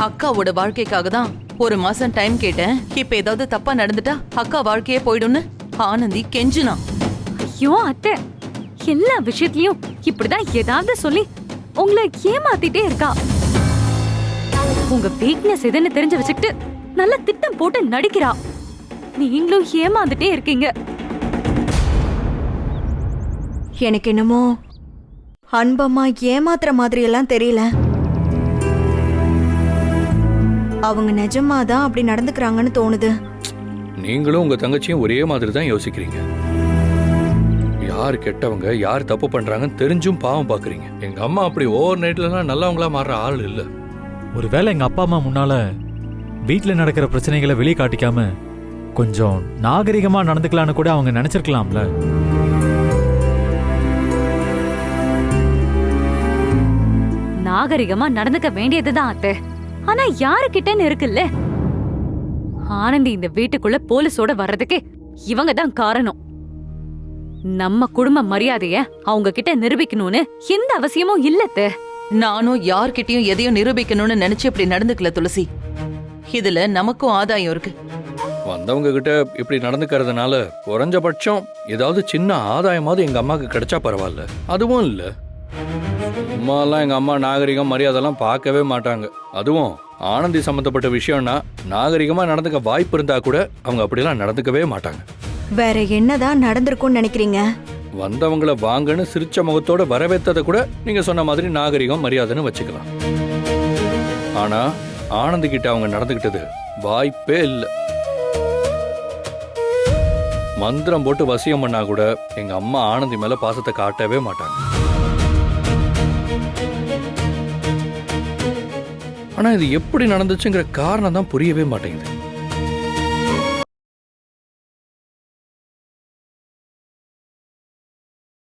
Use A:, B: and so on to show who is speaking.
A: அக்காவோட வாழ்க்கைக்காக தான் ஒரு மாசம் டைம் கேட்டேன். இப்ப ஏதாவது தப்பா நடந்துட்டா அக்கா வாழ்க்கையே போயிடும்னு ஆனந்தி கெஞ்சினா.
B: ஐயோ அத்தை, எல்லா விஷயத்திலயும் இப்படிதான் ஏதாவது சொல்லி உங்களை ஏமாத்திட்டே இருக்கா. உங்க வீக்னஸ் எதுன்னு தெரிஞ்சு வச்சுக்கிட்டு நல்ல திட்டம் போட்டு நடிக்கிறா. நீங்களும் ஏமாந்துட்டே இருக்கீங்க.
C: எனக்கு என்னமோ அன்பம்மா ஏமாத்துற மாதிரி எல்லாம் தெரியல. அவங்க நிஜமாதான் அப்படி நடந்துக்கிறாங்கன்னு தோணுது.
D: நீங்களும் உங்க தங்கச்சியும் ஒரே மாதிரி தான் யோசிக்கிறீங்க. யார் கெட்டவங்க யார் தப்பு பண்றாங்கன்னு தெரிஞ்சும் பாவம் பாக்குறீங்க. எங்க அம்மா அப்படி ஓவர் நைட்லாம் நல்லவங்களா மாறுற ஆள் இல்ல.
E: ஒருவேளை எங்க அப்பா அம்மா முன்னால வீட்டுல நடக்கிற பிரச்சனைகளை வெளியே காட்டிக்காம கொஞ்சம் நாகரிகமா நடந்துக்கலான்னு கூட அவங்க நினைச்சிருக்கலாம்ல.
B: நாகரிகமா நடந்துக்க வேண்டியதுதான் அத்தை. ஆனா யாருக்கிட்டன்னு இருக்குல்ல. ஆனந்தி இந்த வீட்டுக்குள்ள போலீஸோட வர்றதுக்கு இவங்க தான் காரணம். நம்ம குடும்ப மரியாதைய அவங்க கிட்ட நிரூபிக்கணும்னு எந்த அவசியமும் இல்லத்த.
A: நானும் யார்கிட்டயும் எதையும் நிரூபிக்கணும்னு நினைச்சு இப்படி நடந்துக்கல துளசி. இதுல நமக்கும் ஆதாயம் இருக்கு.
D: வந்தவங்க கிட்ட இப்படி நடந்துக்கிறதுனால குறைஞ்சபட்சம் ஏதாவது சின்ன ஆதாயமாவது எங்க அம்மாவுக்கு கிடைச்சா பரவாயில்ல. அதுவும் இல்ல. அம்மாலாம் எங்க அம்மா நாகரிகம் மரியாதைலாம் பார்க்கவே மாட்டாங்க. அதுவும் ஆனந்தி சம்பந்தப்பட்ட விஷயம்னா நாகரிகமா நடந்துக்க வாய்ப்பு இருந்தா கூட அவங்க அப்படிலாம் நடந்துக்கவே மாட்டாங்க.
C: வேற என்னதான் நடந்திருக்கும்னு நினைக்கிறீங்க?
D: வந்தவங்களை வாங்கன்னு சிரிச்ச முகத்தோட வரவேற்றதை கூட நீங்க சொன்ன மாதிரி நாகரிகம் மரியாதைன்னு வச்சுக்கலாம். ஆனா ஆனந்தி கிட்ட அவங்க நடந்துகிட்டது வாய்ப்பே இல்லை. மந்திரம் போட்டு வசியம் பண்ணா கூட எங்க அம்மா ஆனந்தி மேல பாசத்தை காட்டவே மாட்டாங்க. ஆனா இது எப்படி நடந்துச்சுங்கிற காரணம் தான் புரியவே மாட்டேங்குது.